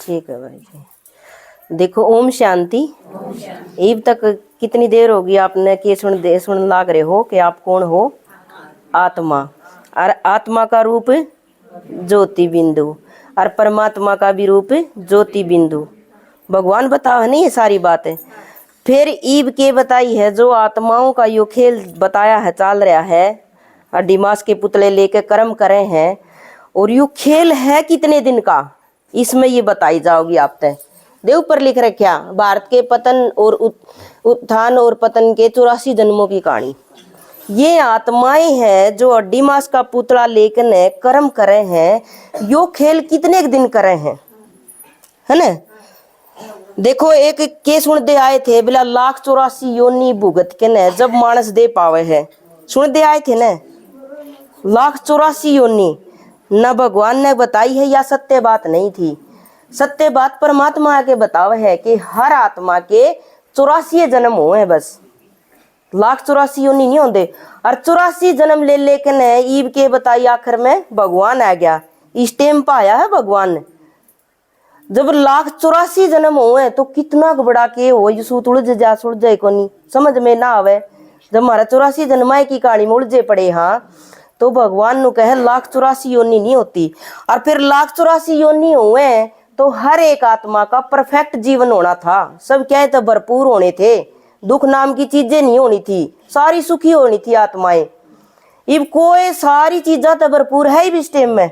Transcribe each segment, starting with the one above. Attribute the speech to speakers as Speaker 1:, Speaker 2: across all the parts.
Speaker 1: ठीक है भाई जी। देखो, ओम शांति। अब तक कितनी देर होगी आपने कि सुन लाग रहे हो कि आप कौन हो? आत्मा। और आत्मा का रूप ज्योति बिंदु, और परमात्मा का भी रूप ज्योति बिंदु। भगवान बताओ है नहीं ये सारी बातें। फिर ईब के बताई है जो आत्माओं का यो खेल बताया है, चाल रहा है, और डिमास के पुतले लेके कर्म करे हैं। और यो खेल है कितने दिन का, इसमें ये बताई जाओगी आप तय। देव पर लिख रखा भारत के पतन और उत्थान और पतन के 84 जन्मों की कहानी। ये आत्माएं हैं जो डिमास का पुतला लेकर कर्म करे हैं। यो खेल कितने दिन करे हैं, है ना? देखो, एक केस सुन दे आए थे बिला 1,84 योनि भुगत के न जब मानस दे पावे है। सुन दे आए थे न 1,84 योनि न भगवान ने बताई है या सत्य बात नहीं थी। सत्य बात परमात्मा आके बतावे है कि हर आत्मा के 84 जन्म हुए हैं, बस 1,84 योनि नहीं होंगे। और 84 जन्म ले लेके न ईब के बताई आखिर में भगवान आ गया। इस टाइम पाया है भगवान ने। जब 1,84 जन्म हुए तो कितना बड़ा के हो, यीशु उलझ जा सुलझ जाए को नहीं समझ में ना आवे। जब हमारा 84 जन्माए की कहानी में उलझे पड़े, हाँ, तो भगवान नु कहे 1,84 योनि नहीं होती। और फिर 1,84 योनि हुए तो हर एक आत्मा का परफेक्ट जीवन होना था। सब क्या तो भरपूर होने थे, दुख नाम की चीजें नहीं होनी थी, सारी सुखी होनी थी आत्माएं। इब कोई सारी चीजें तो भरपूर है ही इस टाइम में।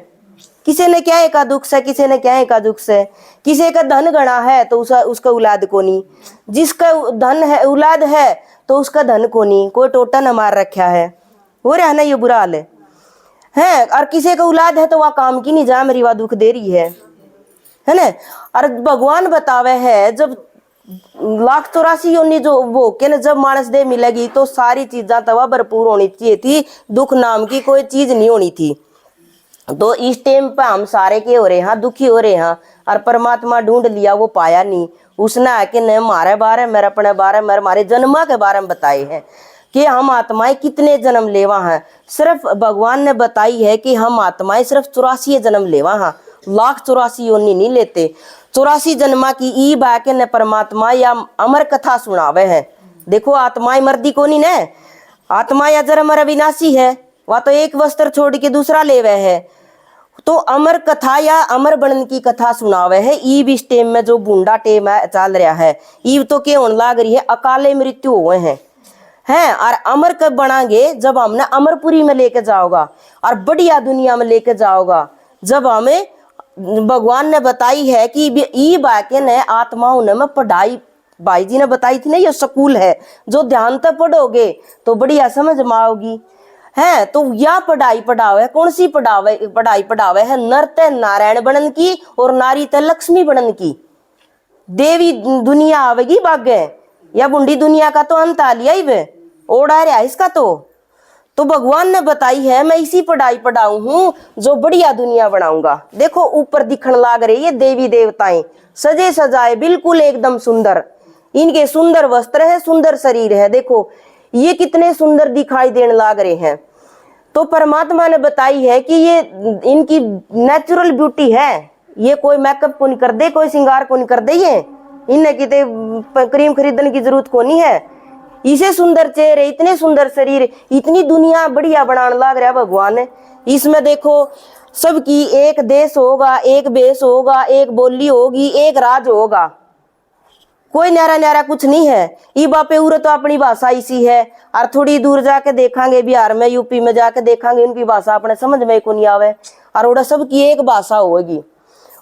Speaker 1: किसी ने क्या का दुख से, किसी ने क्या का दुख से। किसी का धन गणा है तो उसका औलाद को नहीं, जिसका धन है औलाद है तो उसका धन को नहीं। कोई टोटा न मार रखा है, हो रहा है ना ये बुरा हाल है। और किसी का औलाद है तो वह काम की नहीं जा मेरी वह दुख दे रही है ना। और भगवान बतावे है जब 1,84 योनि जो वो के न जब मानस दे मिलेगी तो सारी चीजें तवा भरपूर होनी चाहिए थी, दुख नाम की कोई चीज नहीं होनी थी। तो इस टाइम पे हम सारे के हो रहे हैं, दुखी हो रहे हैं। और परमात्मा ढूंढ लिया, वो पाया नहीं। उसने आके न हमारे बारे में, अपने बारे में, हमारे जन्मा के बारे में बताए हैं कि हम आत्माएं कितने जन्म लेवा हैं। सिर्फ भगवान ने बताई है कि हम आत्माएं सिर्फ 84 जन्म लेवा हैं, 1,84 योनि नहीं लेते। 84 जन्मा की ईब आके न परमात्मा या अमर कथा सुनावे है। देखो, आत्माएं मर्दी को नहीं न, आत्मा या जर अमर अविनाशी है, वह तो एक वस्त्र छोड़ के दूसरा लेवे है। तो अमर कथा या अमर बनन की कथा सुनावे है। ईब इस टेम में जो बूंदा टेम है चल रहा है, ईब तो क्या होने लाग रही है, अकाले मृत्यु हुए हैं। और अमर कब बनाएंगे? जब हमने अमरपुरी में लेके जाओगा और बढ़िया दुनिया में लेके जाओगा। जब हमें भगवान ने बताई है कि ईब आके न आत्माओं ने में पढ़ाई, भाई जी ने बताई थी ना, ये स्कूल है जो ध्यान तक पढ़ोगे तो बढ़िया समझ में आओगी है। तो यह पढ़ाई पढ़ावे, कौन सी पढ़ाई पढ़ावे है? नर ते नारायण बनन की और नारी ते लक्ष्मी बनन की। देवी दुनिया आवेगी भाग्य, या बुंडी दुनिया का तो अंत आ लिया ही ओढ़ा रहा इसका। तो भगवान ने बताई है मैं इसी पढ़ाई पढ़ाऊ हूं जो बढ़िया दुनिया बनाऊंगा। देखो, ऊपर दिखने लाग रही है देवी देवताएं सजे सजाए बिल्कुल एकदम सुंदर। इनके सुंदर वस्त्र है, सुंदर शरीर है। देखो ये कितने सुंदर दिखाई देने लाग रहे हैं। तो परमात्मा ने बताई है कि ये इनकी नेचुरल ब्यूटी है। ये कोई मेकअप को नहीं कर दे, कोई श्रृंगार को नहीं कर दे। ये इन्हें किते क्रीम खरीदने की जरूरत को नहीं है। इसे सुंदर चेहरे, इतने सुंदर शरीर, इतनी दुनिया बढ़िया बनाने लाग रहा भगवान ने। इसमें देखो सबकी एक देश होगा, एक बेस होगा, एक बोली होगी, एक राज होगा। कोई न्यारा न्यारा कुछ नहीं है। ई बापे उरे तो अपनी भाषा इसी है। और थोड़ी दूर जाके देखांगे बिहार में, यूपी में जाके देखांगे उनकी भाषा अपने समझ में को नहीं आवे। और उड़ा सबकी एक भाषा होगी।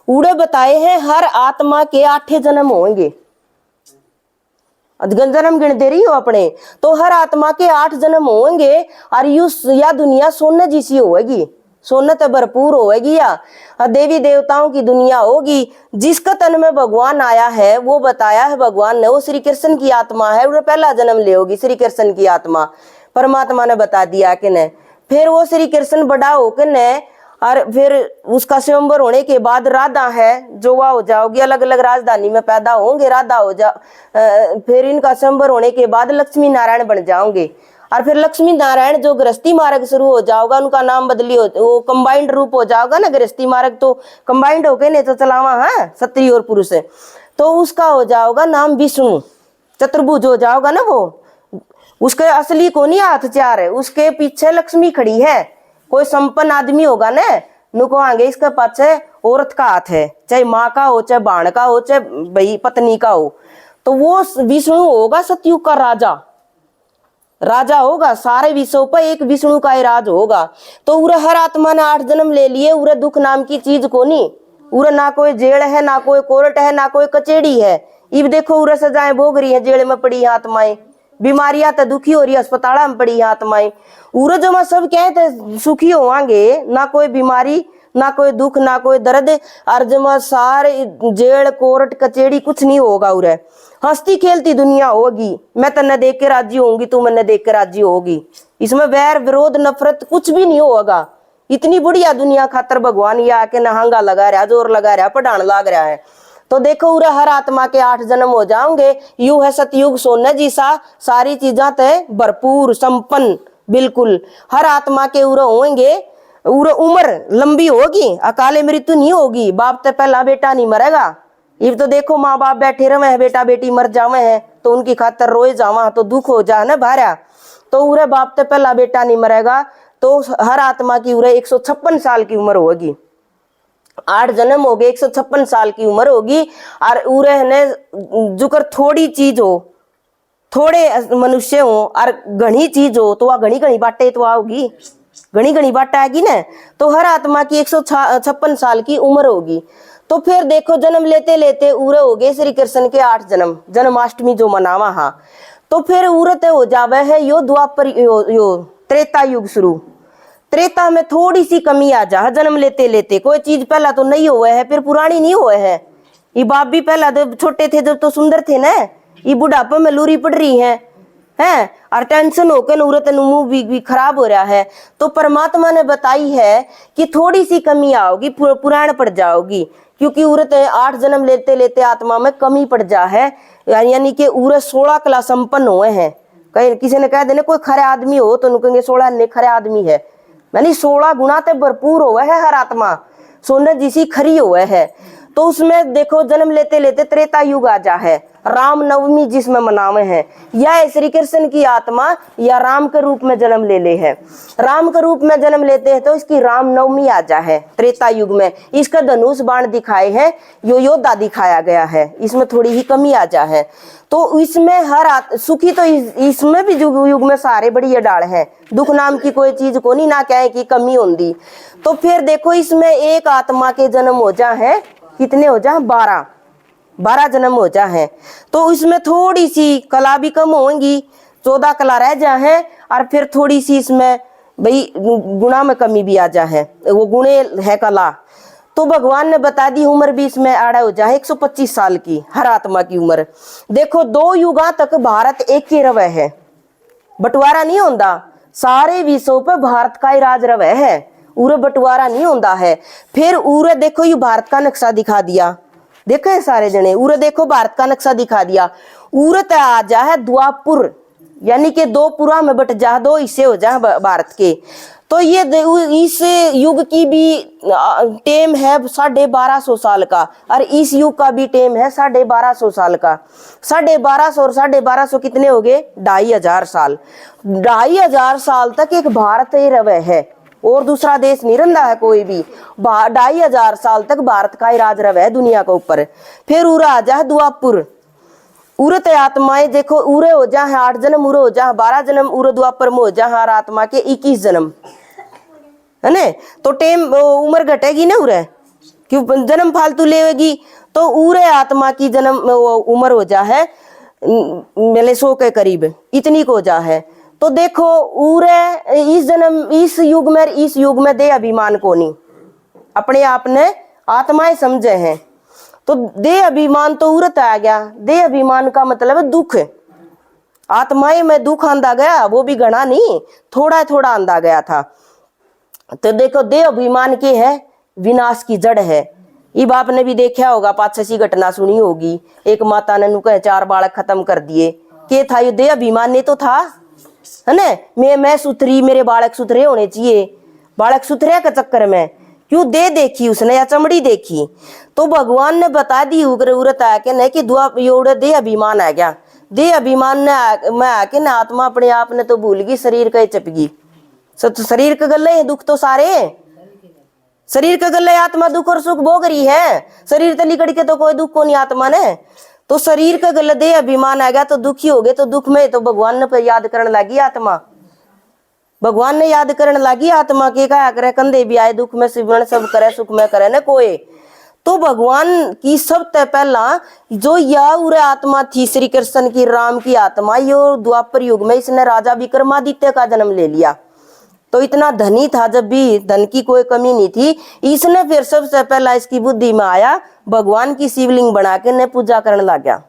Speaker 1: उड़े बताए हैं हर आत्मा के 8 जन्म होंगे। जन्म गिन दे रही हो अपने, तो हर आत्मा के 8 जन्म होंगे। और या दुनिया सोने जैसी होगी, सोने तो भरपूर होगी। या देवी देवताओं की दुनिया होगी। जिसका तन में भगवान आया है वो बताया है भगवान ने, वो श्री कृष्ण की आत्मा है। वो पहला जन्म ले होगी श्री कृष्ण की आत्मा, परमात्मा ने बता दिया कि न। फिर वो श्री कृष्ण बड़ा होकर न, और फिर उसका स्वयंवर होने के बाद राधा है जो वह हो जाओगी, अलग अलग राजधानी में पैदा होंगे, राधा हो जा। फिर इनका स्वयंवर होने के बाद लक्ष्मी नारायण बन जाओगे। और फिर लक्ष्मी नारायण जो गृहस्थी मार्ग शुरू हो जाओगा, उनका नाम बदली हो, वो कंबाइंड रूप हो जाओगा ना, गृहस्थी मार्ग तो कंबाइंड होके नहीं तो चलावा है स्त्री और पुरुष है, तो उसका हो जाओगा नाम विष्णु, चतुर्भुज हो जाओगा ना वो। उसके असली को नहीं हाथ चार है, उसके पीछे लक्ष्मी खड़ी है। कोई संपन्न आदमी होगा ना, नुको आगे इसके पाछे औरत का हाथ है, चाहे माँ का हो, चाहे बाण का हो, चाहे भाई पत्नी का हो, तो वो विष्णु होगा, सतयुग का राजा, राजा होगा। सारे विश्व पर एक विष्णु का ही राज होगा। तो उरे हर आत्मा ने 8 जन्म ले लिए, उरे दुख नाम की चीज को नहीं, उरे ना कोई जेल है, ना कोई कोर्ट है, ना कोई कचेड़ी है। इब देखो उरे सजाएं भोग रही है, जेल में पड़ी है आत्माएं, बीमारियां तो दुखी हो रही है, अस्पताल में पड़ी है आत्माएं। उरे जो मैं सब कहते सुखी होवांगे, ना कोई बीमारी, ना कोई दुख, ना कोई दर्द, और जमा सारे जेल कोर्ट कचेड़ी कुछ नहीं होगा। उरे हंसती खेलती दुनिया होगी, मैं तन्ने देख के राजी होंगी, तू मैंने देख के राजी होगी। इसमें वैर विरोध नफरत कुछ भी नहीं होगा। इतनी बढ़िया दुनिया खातर भगवान ये आके नहांगा लगा रहा, जोर लगा रहा, पढ़ान लग रहा है। तो देखो उरे हर आत्मा के 8 जन्म हो जाओगे। यू है सतयुग सोने जैसा, सारी चीजा तय भरपूर संपन्न बिल्कुल। हर आत्मा के उरे होंगे, उरे उम्र लंबी होगी, अकाले मृत्यु नहीं होगी। बाप तो पहला बेटा नहीं मरेगा। ये तो देखो माँ बाप बैठे रहे हैं, बेटा बेटी मर जावे हैं तो उनकी खातर रोए जावा तो दुख हो जा ना भारा। तो उरे बाप तो पहला बेटा नहीं मरेगा। तो हर आत्मा की उरे 156 साल की उम्र होगी। 8 जन्म हो गए, 156 साल की उम्र होगी। और उरे ने जुकर थोड़ी चीज हो, थोड़े मनुष्य हो और घनी चीज हो, तो वह घनी घनी बाटे तो आओगी, घनी घनी बाटा आएगी ना। तो हर आत्मा की 156 साल की उम्र होगी। तो फिर देखो जन्म लेते लेते उरे हो गए श्री कृष्ण के 8 जन्म, जन्माष्टमी जो मनावा। हाँ, तो फिर उरत हो जावे है यो द्वापर यो त्रेता युग शुरू। त्रेता में थोड़ी सी कमी आ जा, जन्म लेते लेते कोई चीज पहला तो नहीं हुआ है, फिर पुरानी नहीं हुआ है। ये बाप भी पहला जब छोटे थे जब तो सुंदर थे ना, ये बुढ़ापे में लूरी पड़ रही है और टेंशन होकर उरत मुंह भी खराब हो रहा है। तो परमात्मा ने बताई है कि थोड़ी सी कमी आओगी, पुराण पड़ जाओगी, क्योंकि उरत 8 जन्म लेते लेते आत्मा में कमी पड़ जा है। यानी कि उरत 16 कला संपन्न हुए हैं। कहीं किसी ने कह देने कोई खरे आदमी हो तो कहेंगे 16 ने खरे आदमी है, यानी 16 गुना ते भरपूर हुआ है हर आत्मा, सोने जिसी खरी हुआ है। तो उसमें देखो जन्म लेते लेते त्रेता युग आ जा है। राम नवमी जिसमें मनावे हैं, यह श्री कृष्ण की आत्मा या राम के रूप में जन्म ले है। राम के रूप में जन्म लेते हैं तो इसकी राम नवमी आ जा है त्रेता युग में। इसका धनुष बाण दिखाए है, यो योद्धा दिखाया गया है, इसमें थोड़ी ही कमी आ जा है। तो इसमें हर सुखी तो इसमें भी युग में सारे बड़ी डाल है, दुख नाम की कोई चीज को नहीं, ना कहे कि कमी होंगी। तो फिर देखो इसमें एक आत्मा के जन्म हो जा है, कितने हो जा 12 जन्म हो जा है। तो इसमें थोड़ी सी कला भी कम होंगी, 14 कला रह जा है। और फिर थोड़ी सी इसमें भाई गुणा में कमी भी आ जा है, वो गुणे है कला। तो भगवान ने बता दी उम्र भी इसमें आड़ा हो जाए 125 साल की हर आत्मा की उम्र। देखो 2 युगा तक भारत एक ही रवे है, बंटवारा नहीं होता। सारे विश्व पे भारत का ही राज रवे है, उरे बंटवारा नहीं होता है। फिर उरे देखो ये भारत का नक्शा दिखा दिया, देखो ये सारे जने उरे देखो भारत का नक्शा दिखा दिया। उरत आ जा है द्वापुर, यानी कि 2 पुरा में बट जा, 2 हिस्से हो जा भारत के। तो ये इस युग की भी टेम है 1250 साल का, और इस युग का भी टेम है 1250 साल का। 1250 और 1250 कितने हो गए 2500 साल। 2500 साल तक एक भारत ही रवे है, और दूसरा देश नहीं रहा है कोई भी। 2500 साल तक भारत का ही राज रवे है दुनिया के ऊपर। फिर उरा आ जा द्वापुर। उरत आत्माएं देखो उरे हो जा है 8 जन्म, उरे हो जा 12 जन्म, उरे द्वापर में हो जा हर आत्मा के 21 जन्म, है ना। तो टेम उम्र घटेगी ना उरे, क्यों जन्म फालतू लेगी। तो उरे आत्मा की जन्म उम्र हो जा है मेले 100 के करीब, इतनी को जा है। तो देखो उरे इस जन्म इस युग में दे अभिमान को नहीं, अपने आप ने आत्माएं समझे हैं। तो दे अभिमान तो उरत आ गया। दे अभिमान का मतलब है दुख, आत्माएं में दुख आंदा गया, वो भी घना नहीं, थोड़ा थोड़ा आंदा गया था। तो देखो दे अभिमान के है विनाश की जड़ है। इब आपने भी देखा होगा, 5-6 घटना सुनी होगी। एक माता ने नुके 4 बालक खत्म कर दिए, के था ये दे अभिमान ने तो था, है ना। मैं सुथरी, मेरे बालक सुथरे होने चाहिए, बालक सुथरे के चक्कर में क्यों दे देखी उसने या चमड़ी देखी। तो भगवान ने बता दी उग्र उरत आके न कि दुआ योड़े दे अभिमान आ गया, दे अभिमान ने मैं आके न आत्मा अपने आप ने तो भूल गई, शरीर का चपगी। तो शरीर के गले है दुख तो सारे, शरीर के गले आत्मा दुख और सुख भोग रही है, शरीर ते लिकड़ के तो कोई दुख को नहीं आत्मा ने। तो शरीर के गले दे अभिमान आ गया तो दुखी हो गए, तो दुख में तो भगवान ने याद करने लगी आत्मा, भगवान ने याद करने लगी आत्मा के कहा करे कंधे भी आए दुख में सिमरण सब करे सुख में करे न कोई। तो भगवान की सबसे पहला जो यह उरे आत्मा थी श्री कृष्ण की, राम की आत्मा, यो द्वापर युग में इसने राजा विक्रमादित्य का जन्म ले लिया। तो इतना धनी था, जब भी धन की कोई कमी नहीं थी, इसने फिर सबसे पहला इसकी बुद्धि में आया भगवान की शिवलिंग बना के ने पूजा करने लग गया।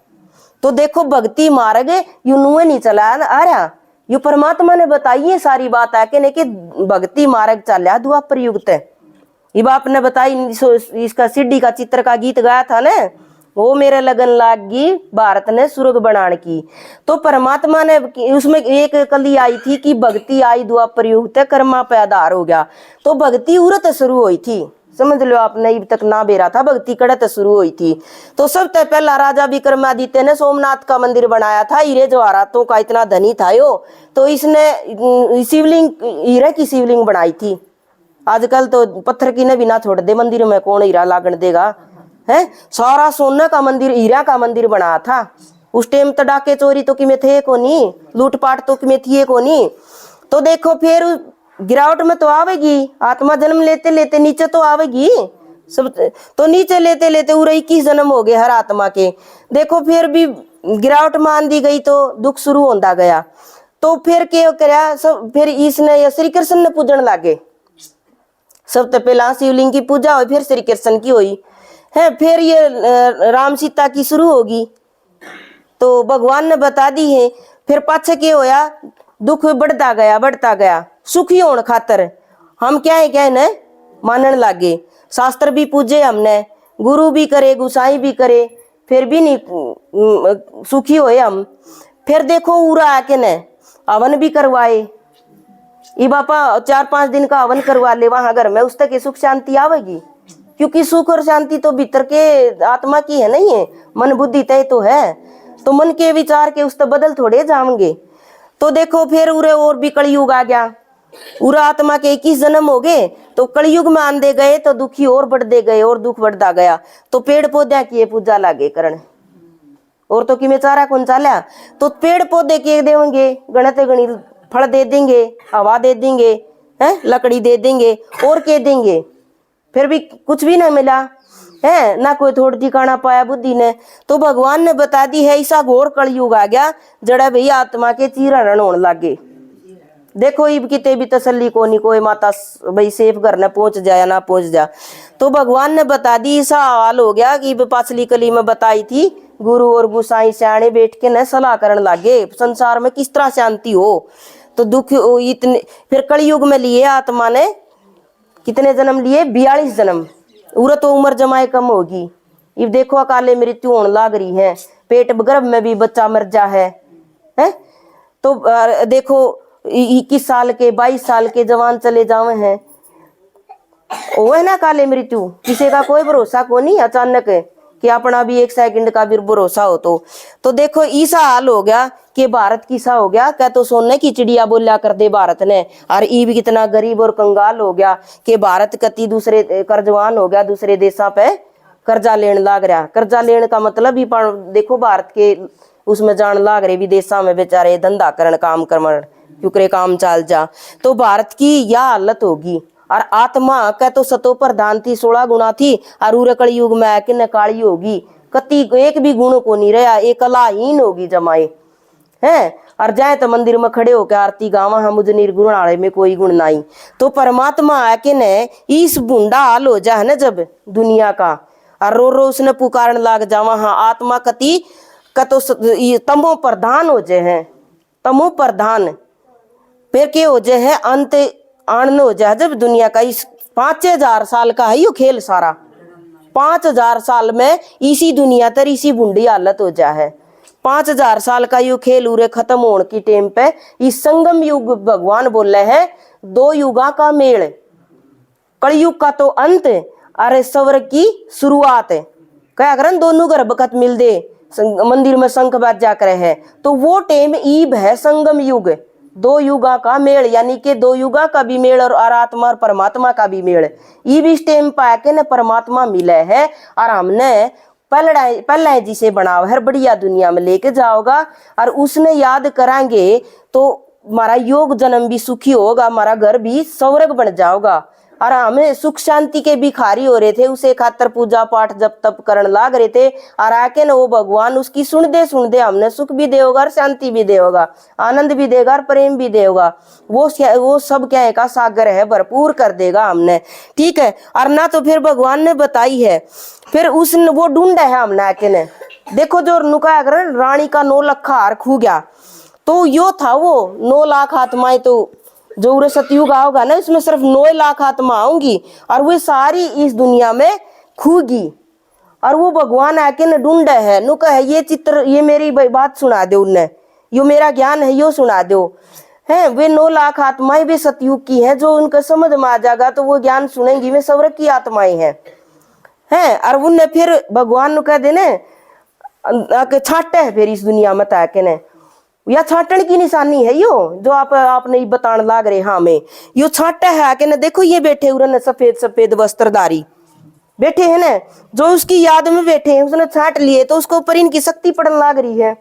Speaker 1: तो देखो भक्ति मार्ग यू नुए नहीं चला आ रहा, यू परमात्मा ने बताई है सारी बात आके ने कि भक्ति मार्ग चला द्वापर युग ते। ये बाप ने बताई, इसका सिड्डी का चित्र का गीत गाया था ना, वो मेरे लगन लागी भारत ने स्वर्ग बनाने की। तो परमात्मा ने उसमें एक कली आई थी कि भक्ति आई द्वापर युग ते कर्मा पे आधार हो गया। तो भक्ति उरत शुरू हुई थी, समझ लो आपने अब तक ना बेरा था, भक्ति कड़त शुरू हुई थी। तो सबसे पहला राजा विक्रमादित्य ने सोमनाथ का मंदिर बनाया था, हीरे जवाहरातों का इतना धनी था यो। तो इसने शिवलिंग, हीरे की शिवलिंग बनाई थी। आजकल तो पत्थर की ने बिना छोड़ दे मंदिर में, कौन हीरा लागण देगा है। सारा सोने का मंदिर, हीरा का मंदिर बनाया था। उस टाइम तो डाके चोरी तो किमें थे को नहीं, लूटपाट तो किमें थी को नहीं। तो देखो फिर गिरावट में तो आवेगी आत्मा, जन्म लेते लेते नीचे तो आवेगी सब। तो नीचे लेते लेते उरे 21 जन्म हो गए हर आत्मा के। देखो फिर भी गिरावट मान दी गई तो दुख शुरू होता गया। तो फिर क्या कराया सब, फिर इसने श्री कृष्ण ने पूजन लागे। सबसे पहला शिवलिंग की पूजा हुई, फिर श्री कृष्ण की हुई है, फिर ये राम सीता की शुरू होगी। तो भगवान ने बता दी है। फिर पाछे क्या होया, दुख बढ़ता गया, सुखी होने खातर हम क्या है न मानने लागे। शास्त्र भी पूजे हमने, गुरु भी करे, गुसाई भी करे, फिर भी नहीं सुखी होए हम। फिर देखो उरा आके न हवन भी करवाए, ये बापा 4-5 दिन का हवन करवा ले वहां घर में, उस तक सुख शांति आवेगी। क्योंकि सुख और शांति तो भीतर के आत्मा की है, नहीं है, मन बुद्धि तय तो है। तो मन के विचार के उस तक बदल थोड़े जाएंगे। तो देखो फिर उरे और भी कलयुग आ गया, उरा आत्मा के 21 जन्म हो गए। तो कलयुग में आंदे गए तो दुखी और बढ़ते गए और दुख बढ़ता गया। तो पेड़ पौधे की पूजा लागे करण, और तो कि में चारा कौन चाला। तो पेड़ पौधे के देंगे, गणत गणी फल दे देंगे, हवा दे देंगे, है लकड़ी दे देंगे, और के देंगे। फिर भी कुछ भी ना मिला है, ना कोई थोड़ा ठिकाना पाया बुद्धि ने। तो भगवान ने बता दी है ऐसा घोर कलयुग आ गया जड़ा भई आत्मा के चीरण होने लगे। देखो इब किते भी तसल्ली को नहीं, कोई माता भाई सेफ घर न पहुंच जाए ना पहुंच जा। तो भगवान ने बता दी ऐसा हाल हो गया कि पाछली कली में बताई थी, गुरु और गुसाई सियाणे बैठ के न सलाह करने लगे संसार में किस तरह शांति हो। तो दुख इतने, फिर कलयुग में लिए आत्मा ने कितने जन्म लिए, 42 जन्म। उरत तो उम्र जमाए कम होगी। इब देखो अकाले मृत्यु होने लग रही है, पेट गर्भ में भी बच्चा मर जा है। तो देखो 21 साल के 22 साल के जवान चले जावे हैं, वो है ना काले मृत्यु, किसी का कोई भरोसा को नहीं अचानक कि अपना भी 1 सेकंड का भी भरोसा हो। तो देखो ऐसा हाल हो गया कि भारत किसा हो गया, क्या तो सोने की चिड़िया बोलिया कर दे भारत ने। और ये भी कितना गरीब और कंगाल हो गया कि भारत कति दूसरे कर्जवान हो गया, दूसरे देशों पे कर्जा लेने लाग रहा। कर्जा लेने का मतलब ही देखो भारत के उसमें जान लाग रहे विदेशा में बेचारे धंधा करण काम करन क्योंकि काम चाल जा। तो भारत की यह हालत होगी। और आत्मा का तो सतो प्रधान थी, 16 गुणा थी, और उरे कलयुग में आके नकाली होगी, कति एक भी गुण को नहीं रहा, एक कलाहीन होगी जमाए है। और जाए तो मंदिर में खड़े होकर आरती गावा, हम मुझे निर्गुण आड़े में कोई गुण नहीं। तो परमात्मा आके ने इस बूंदा हाल हो जाए ना जब दुनिया का, और रो रो उसने पुकारने लाग जावा, हाँ आत्मा कति का तो तमो प्रधान हो जाए हैं, तमो प्रधान। फिर क्या हो जाए है, अंत आनंद हो जाए जब दुनिया का। इस 5000 साल का है यो खेल सारा, 5000 साल में इसी दुनिया तर इसी बूंदी हालत हो जाए है। 5000 साल का यू खेल उरे खत्म होने की टाइम पे इस संगम युग भगवान बोल रहे हैं, 2 युगा का मेल, कलयुग का तो अंत अरे स्वर्ग की शुरुआत है। क्या करन दोनों गर्भ खत मिल दे, मंदिर में शंख बाजा करे है, तो वो टाइम ईब है संगम युग, 2 युगा का मेल, यानी कि 2 युगा का भी मेल और आत्मा और परमात्मा का भी मेल। ईब इस टाइम पाके न परमात्मा मिले है और हमने पहले जिसे बनाओ है बढ़िया दुनिया में लेके जाओगा, और उसने याद करांगे तो हमारा योग जन्म भी सुखी होगा, हमारा घर भी स्वर्ग बन जाओगा। और हमें सुख शांति के भिखारी हो रहे थे, उसे खातर पूजा पाठ जब तब करन लाग रहे थे, और आके न वो भगवान उसकी सुन दे हमने सुख भी देगा और शांति भी देगा, आनंद भी देगा और प्रेम भी देगा। वो सब क्या है का सागर है, भरपूर कर देगा हमने, ठीक है। और ना तो फिर भगवान ने बताई है, फिर उसने वो ढूंढा है हमने आके ने, देखो जो नुका अगर रानी का 9 लाख हार खू गया, तो यो था वो 9 लाख आत्माएं, तो जो उरे सतयुग आओगा ना इसमें सिर्फ 9 लाख आत्मा आऊंगी और वो सारी इस दुनिया में खूगी। और वो भगवान आके न ढूंढे है, नु कहे ये चित्र, ये मेरी बात सुना दो, उन्हें यो मेरा ज्ञान है यो सुना दो है। वे 9 लाख आत्माएं भी सतयुग की हैं, जो उनका समझ में आ जाएगा तो वो ज्ञान सुनेंगी, वे स्वर्ग की आत्माएं हैं। और उनने फिर भगवान नु कह देने छाटे है फिर इस दुनिया में ताके ने, या छाटन की निशानी है यो जो आपने बताने लाग रहे हमें, यो छाटा है कि न देखो ये बैठे उन्होंने सफेद सफेद वस्त्रधारी बैठे हैं ना, जो उसकी याद में बैठे हैं, उसने छाट लिए तो उसको ऊपर इनकी शक्ति पड़ने लाग रही है।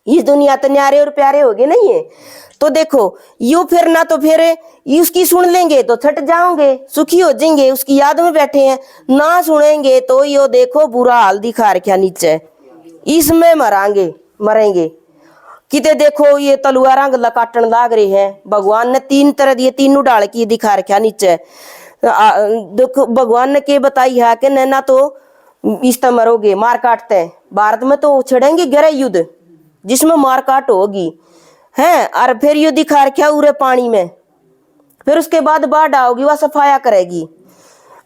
Speaker 1: इस दुनिया तो न्यारे और प्यारे हो गए नहीं है, तो देखो यू फिर ना तो फिर उसकी सुन लेंगे तो छट जाओगे, सुखी हो जाएंगे, उसकी याद में बैठे हैं, ना सुनेंगे तो यो देखो बुरा हाल दिखा रखा नीचे, इसमें मरेंगे। किते देखो ये तलवार रंग काटन लाग रहे हैं, भगवान ने 3 तरह दिए, तीनों डाल की दिखा रखा नीचे। देखो भगवान ने के बताई है कि ना तो इस तरह मरोगे, मार काटते हैं, भारत में तो छड़ेंगे गहरा युद्ध जिसमें मार काट होगी है। और फिर ये दिखा रखा उरे पानी में, फिर उसके बाद बाढ़ आओगी, वह सफाया करेगी।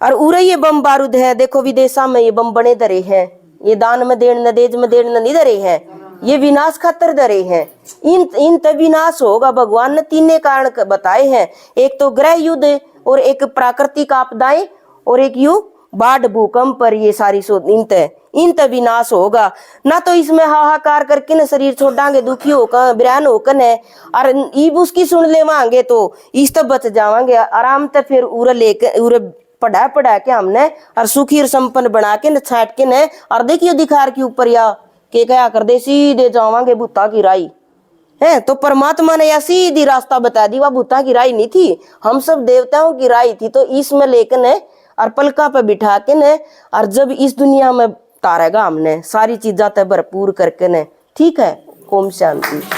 Speaker 1: और उरे ये बम बारूद है, देखो विदेशा में ये बम बने धरे हैं, ये दान में देन न देज में देन नहीं धरे हैं, ये विनाश खातर धरे हैं। इन तब विनाश होगा, भगवान ने 3 कारण बताए हैं, एक तो ग्रह युद्ध और एक प्राकृतिक आपदाएं और एक यू बाढ़ भूकंप पर, ये सारी इन तब विनाश होगा। ना तो इसमें हाहाकार करके न शरीर छोड़ांगे दुखी होकर बिरान होकर है, और ईब उसकी सुन ले मांगे तो इस तब बच जावांगे आराम से। फिर उरे लेके उरे पढ़ा के हमने और सुखी और संपन्न बना के न छाट के न, और देखियो दिखार के ऊपर या के क्या कर दे सीधे जावांगे भूता की राई है। तो परमात्मा ने या सीधी रास्ता बता दी, वह भूता की राई नहीं थी, हम सब देवताओं की राई थी। तो इसमें लेकर न और पलका पे बिठा के न, और जब इस दुनिया में तारेगा हमने सारी चीजा भरपूर करके न, ठीक है। ओम शांति।